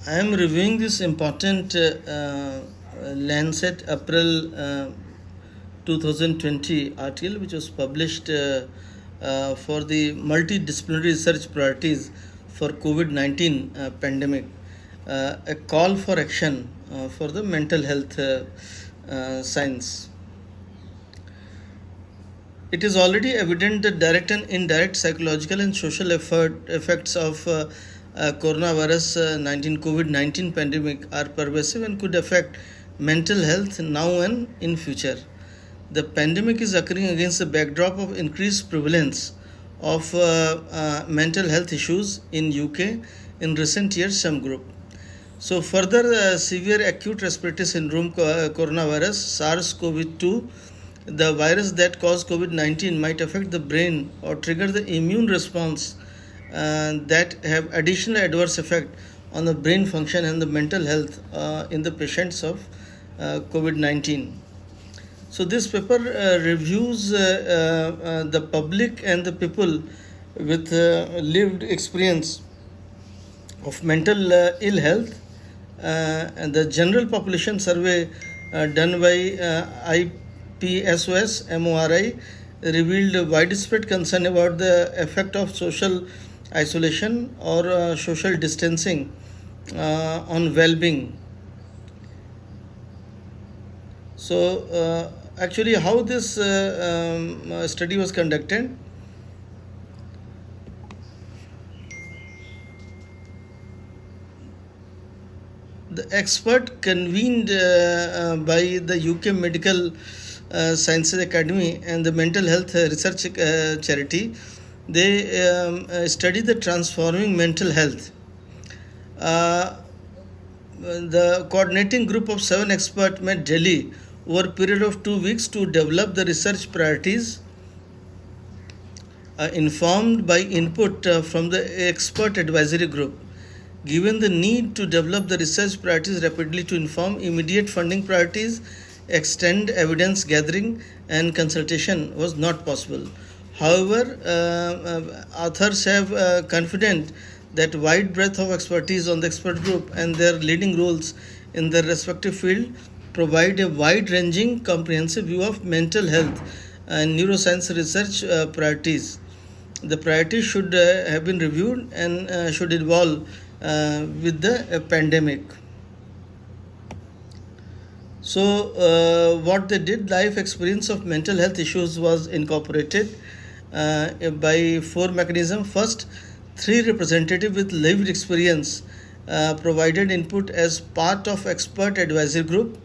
I am reviewing this important Lancet April 2020 article, which was published for the multidisciplinary research priorities for COVID-19 pandemic, a call for action for the mental health science. It is already evident that direct and indirect psychological and social effects of coronavirus 19 COVID-19 pandemic are pervasive and could affect mental health now and in future. The pandemic is occurring against the backdrop of increased prevalence of mental health issues in UK in recent years. Some group. So further, severe acute respiratory syndrome coronavirus SARS-CoV-2, the virus that caused COVID-19, might affect the brain or trigger the immune response that have additional adverse effect on the brain function and the mental health in the patients of COVID-19. So this paper reviews the public and the people with lived experience of mental ill health, and the general population survey done by IPSOS MORI revealed widespread concern about the effect of social isolation or social distancing on well-being. So, actually, how this study was conducted? The expert convened by the UK Medical Sciences Academy and the Mental Health Research Charity, they study the transforming mental health. Uh, the coordinating group of 7 experts met Delhi over a period of 2 weeks to develop the research priorities informed by input from the expert advisory group. Given the need to develop the research priorities rapidly to inform immediate funding priorities, extend evidence gathering and consultation was not possible. However, authors have confident that wide breadth of expertise on the expert group and their leading roles in their respective field provide a wide-ranging, comprehensive view of mental health and neuroscience research priorities. The priorities should have been reviewed and should evolve with the pandemic. So, what they did, life experience of mental health issues was incorporated by 4 mechanisms. First, 3 representatives with lived experience provided input as part of expert advisory group.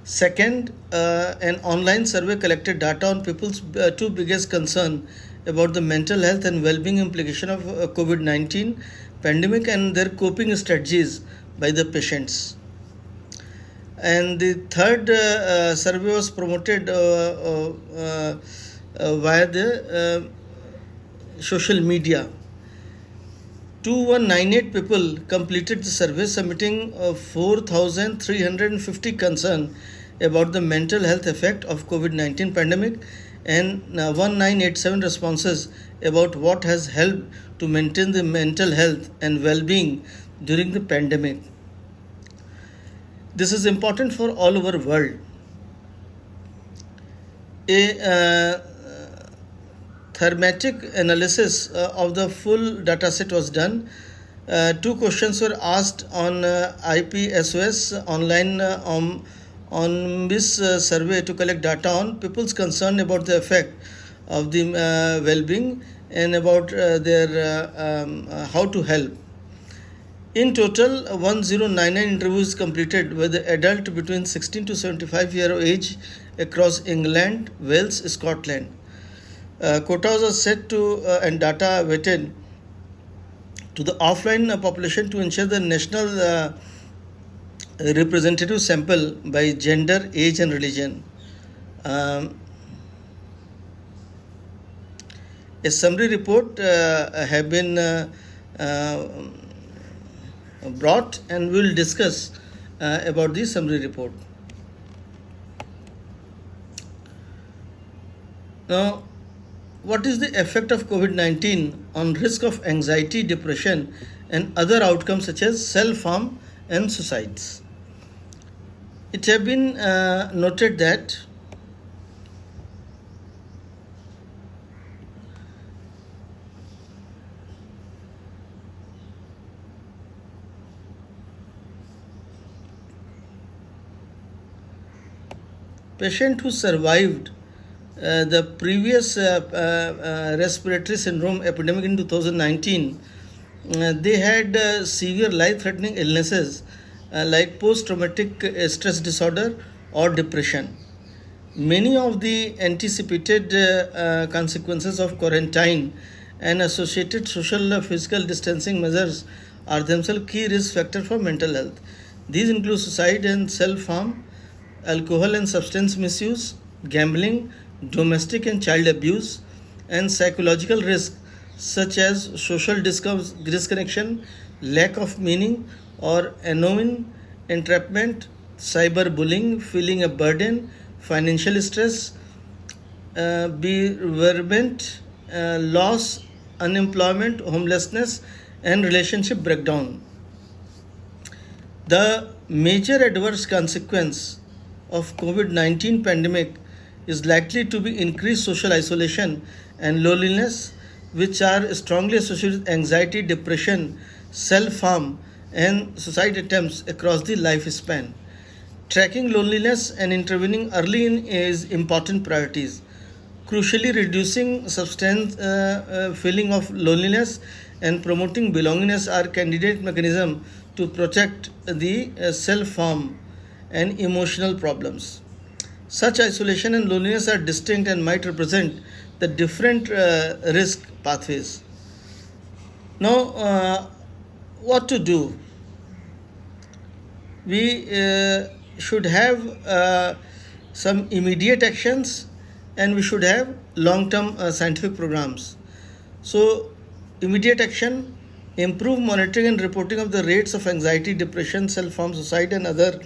Second, an online survey collected data on people's two biggest concern about the mental health and well-being implication of COVID-19 pandemic and their coping strategies by the patients. And the third survey was promoted via the social media. 2198 people completed the survey, submitting 4,350 concern about the mental health effect of COVID-19 pandemic and 1987 responses about what has helped to maintain the mental health and well-being during the pandemic. This is important for all over world. A thematic analysis of the full dataset was done. 2 questions were asked on IPSOS online on this survey to collect data on people's concern about the effect of the well-being and about their how to help. In total, 1099 interviews completed with the adult between 16 to 75 year of age across England, Wales, Scotland. Quotas are set to and data weighted to the offline population to ensure the national representative sample by gender, age, and religion. Um, a summary report have been brought, and we will discuss about the summary report. Now, what is the effect of COVID-19 on risk of anxiety, depression, and other outcomes such as self-harm and suicides. It has been noted that patient who survived the previous respiratory syndrome epidemic in 2019, they had severe life-threatening illnesses like post-traumatic stress disorder or depression. Many of the anticipated consequences of quarantine and associated social physical distancing measures are themselves key risk factors for mental health. These include suicide and self harm, alcohol and substance misuse, gambling, domestic and child abuse, and psychological risk such as social disconnection, lack of meaning, or annoying entrapment, cyberbullying, feeling a burden, financial stress, bereavement, loss, unemployment, homelessness, and relationship breakdown. The major adverse consequence of COVID-19 pandemic is likely to be increased social isolation and loneliness, which are strongly associated with anxiety, depression, self-harm, and suicide attempts across the lifespan. Tracking loneliness and intervening early in is important priorities. Crucially, reducing substance feeling of loneliness and promoting belongingness are candidate mechanism to protect the self-harm and emotional problems. Such isolation and loneliness are distinct and might represent the different risk pathways. Now, what to do? We should have some immediate actions, and we should have long term scientific programs. So, immediate action: improve monitoring and reporting of the rates of anxiety, depression, self harm, suicide, and other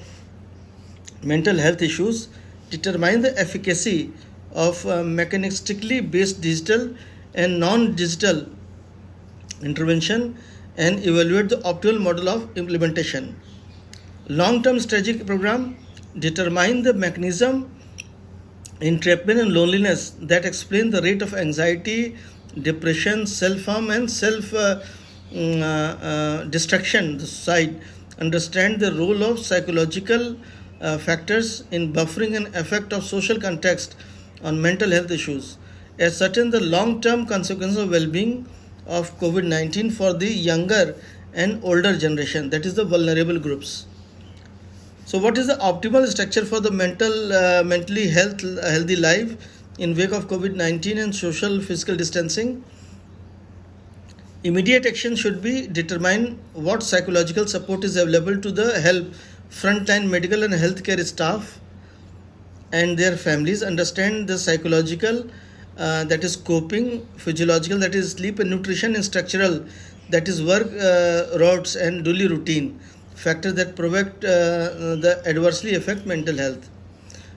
mental health issues. Determine the efficacy of mechanistically based digital and non digital intervention and evaluate the optimal model of implementation. Long term strategic program: determine the mechanism, entrapment, and loneliness that explain the rate of anxiety, depression, self harm, and self destruction, the suicide. Understand the role of psychological factors in buffering and effect of social context on mental health issues. Ascertain the long term consequences of well being of COVID 19 for the younger and older generation, that is, the vulnerable groups. So, what is the optimal structure for the mentally healthy life in wake of COVID-19 and social physical distancing? Immediate action should be: determine what psychological support is available to the help frontline medical and healthcare staff and their families. Understand the psychological, that is coping, physiological, that is sleep and nutrition, and structural, that is work routes and daily routine factors that the adversely affect mental health.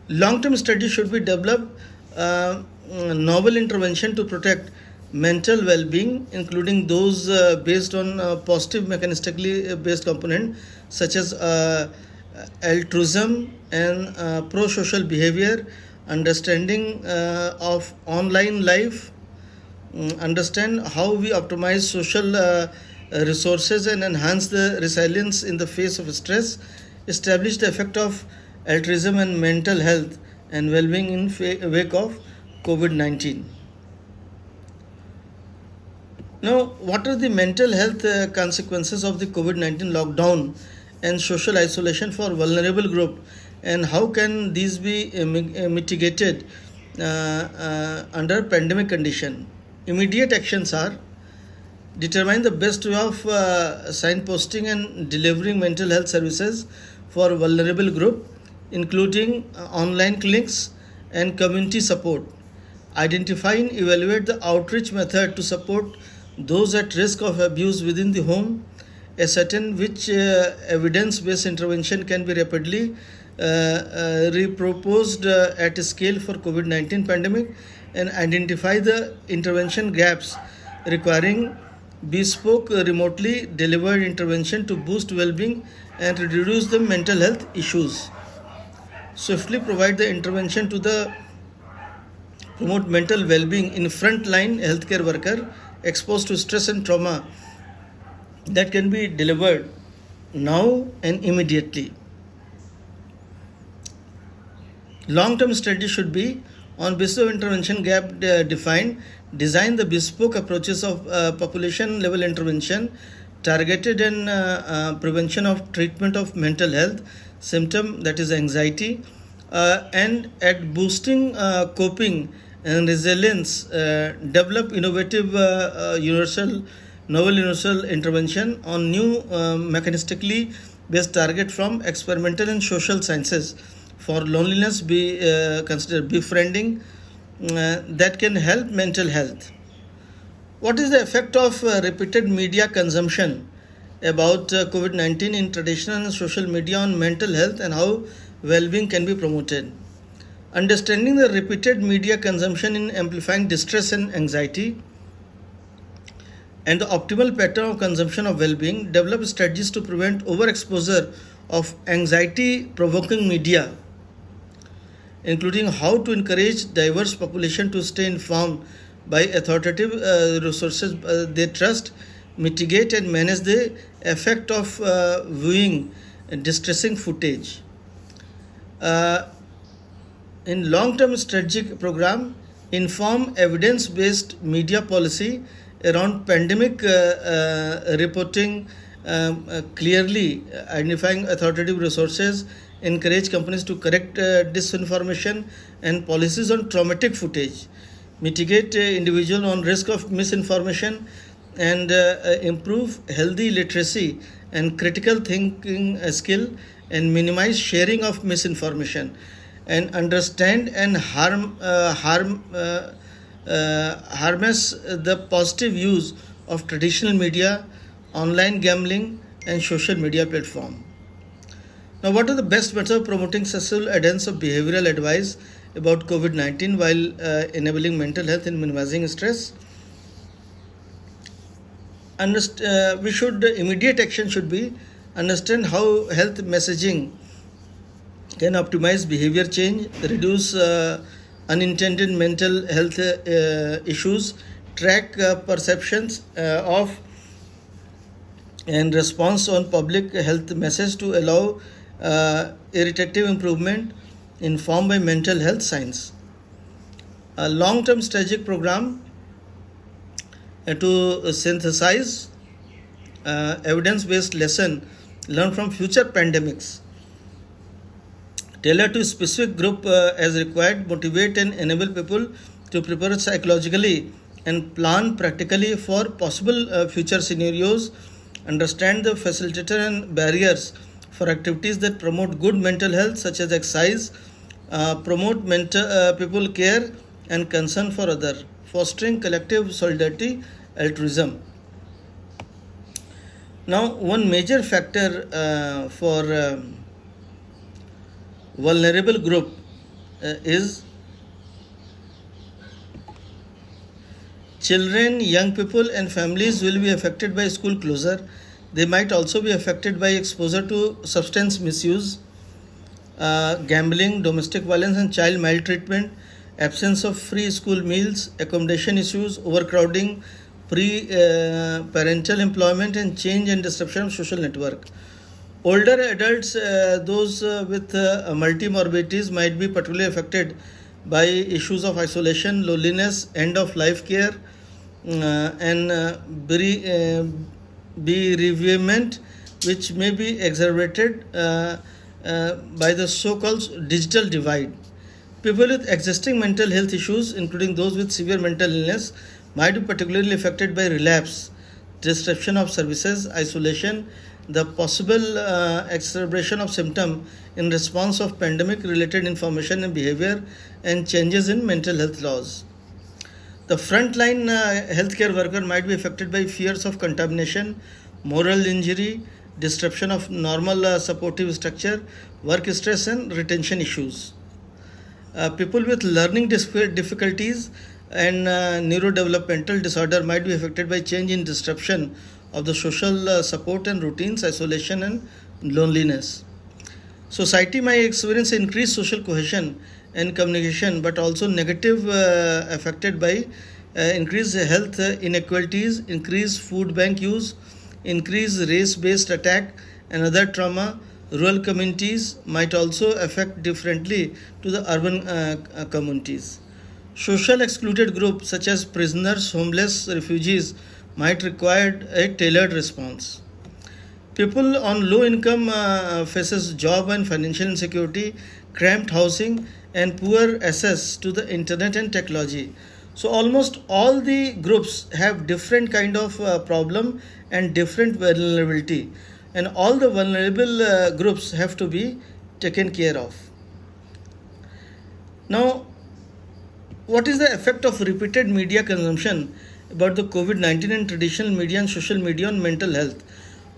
Long-term studies should be developed, novel intervention to protect mental well-being, including those based on positive mechanistically based component such as altruism and pro-social behavior, understanding of online life, understand how we optimize social resources and enhance the resilience in the face of stress, establish the effect of altruism and mental health and well-being in wake of COVID-19. Now, what are the mental health consequences of the COVID-19 lockdown and social isolation for vulnerable group, and how can these be mitigated under pandemic condition? Immediate actions are: determine the best way of signposting and delivering mental health services for vulnerable group, including online clinics and community support. Identify and evaluate the outreach method to support those at risk of abuse within the home. Ascertain which evidence-based intervention can be rapidly reproposed at a scale for COVID-19 pandemic, and identify the intervention gaps requiring bespoke remotely delivered intervention to boost well-being and reduce the mental health issues. Swiftly provide the intervention to the promote mental well-being in frontline healthcare worker exposed to stress and trauma that can be delivered now and immediately. Long-term strategy should be on basis of intervention gap defined, design the bespoke approaches of population level intervention targeted and prevention of treatment of mental health symptom, that is anxiety, and at boosting coping and resilience, develop innovative novel universal intervention on new mechanistically based target from experimental and social sciences for loneliness be considered befriending that can help mental health. What is the effect of repeated media consumption about COVID 19 in traditional and social media on mental health and how well being can be promoted? Understanding the repeated media consumption in amplifying distress and anxiety and the optimal pattern of consumption of well being, develop strategies to prevent overexposure of anxiety provoking media, including how to encourage diverse population to stay informed by authoritative resources they trust, mitigate and manage the effect of viewing distressing footage. Uh, in long-term strategic program, inform evidence-based media policy around pandemic reporting, clearly identifying authoritative resources, encourage companies to correct disinformation and policies on traumatic footage, mitigate individual on risk of misinformation, and improve healthy literacy and critical thinking skill, and minimize sharing of misinformation, and understand and harness the positive use of traditional media, online gambling, and social media platform. Now, what are the best methods of promoting successful adherence of behavioral advice about COVID 19 while enabling mental health and minimizing stress? Immediate action should be understand how health messaging can optimize behavior change, reduce unintended mental health issues, track perceptions of and response on public health message to allow irritative improvement informed by mental health science. A long-term strategic program to synthesize evidence-based lesson learned from future pandemics, tailor to specific group as required, motivate and enable people to prepare psychologically and plan practically for possible future scenarios, understand the facilitator and barriers for activities that promote good mental health such as exercise, promote mental people care and concern for other, fostering collective solidarity, altruism. Now, one major factor for vulnerable group is children, young people, and families will be affected by school closure. They might also be affected by exposure to substance misuse, gambling, domestic violence, and child maltreatment, absence of free school meals, accommodation issues, overcrowding, parental employment, and change and disruption of social network. Older adults, those with multimorbidities, might be particularly affected by issues of isolation, loneliness, end of life care, and bereavement, which may be exacerbated by the so called digital divide. People with existing mental health issues, including those with severe mental illness, might be particularly affected by relapse, disruption of services, isolation, the possible exacerbation of symptom in response of pandemic related information and behavior, and changes in mental health laws. The frontline healthcare worker might be affected by fears of contamination, moral injury, disruption of normal supportive structure, work stress, and retention issues. People with learning difficulties and neurodevelopmental disorder might be affected by change in disruption of the social support and routines, isolation and loneliness. Society might experience increased social cohesion and communication, but also negative affected by increased health inequalities, increased food bank use, increased race-based attack, and other trauma. Rural communities might also affect differently to the urban communities. Social excluded groups such as prisoners, homeless, refugees might require a tailored response. People on low income faces job and financial insecurity, cramped housing, and poor access to the internet and technology. So almost all the groups have different kind of problem and different vulnerability, and all the vulnerable groups have to be taken care of. Now, what is the effect of repeated media consumption about the COVID 19 and traditional media and social media on mental health?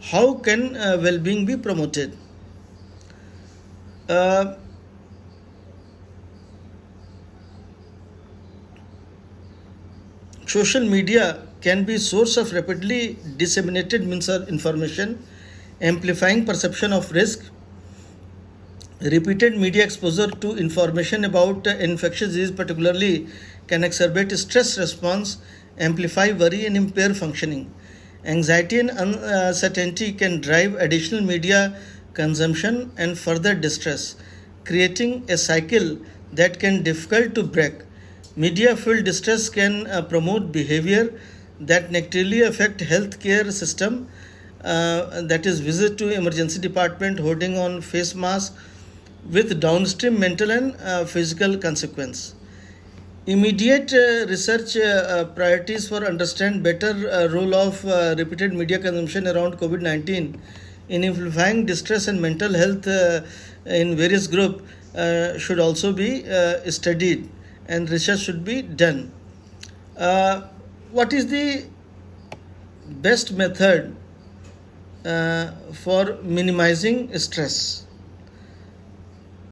How can well being be promoted? Uh, Social media can be source of rapidly disseminated information, amplifying perception of risk. Repeated media exposure to information about infectious disease, particularly, can exacerbate stress response, amplify worry, and impair functioning. Anxiety and uncertainty can drive additional media consumption and further distress, creating a cycle that can difficult to break. Media-fueled distress can promote behavior that negatively affect healthcare system. That is, visit to emergency department, holding on face mask, with downstream mental and physical consequence. Immediate research priorities for understand better role of repeated media consumption around COVID-19 in amplifying distress and mental health in various group should also be studied, and research should be done. Uh, what is the best method for minimizing stress?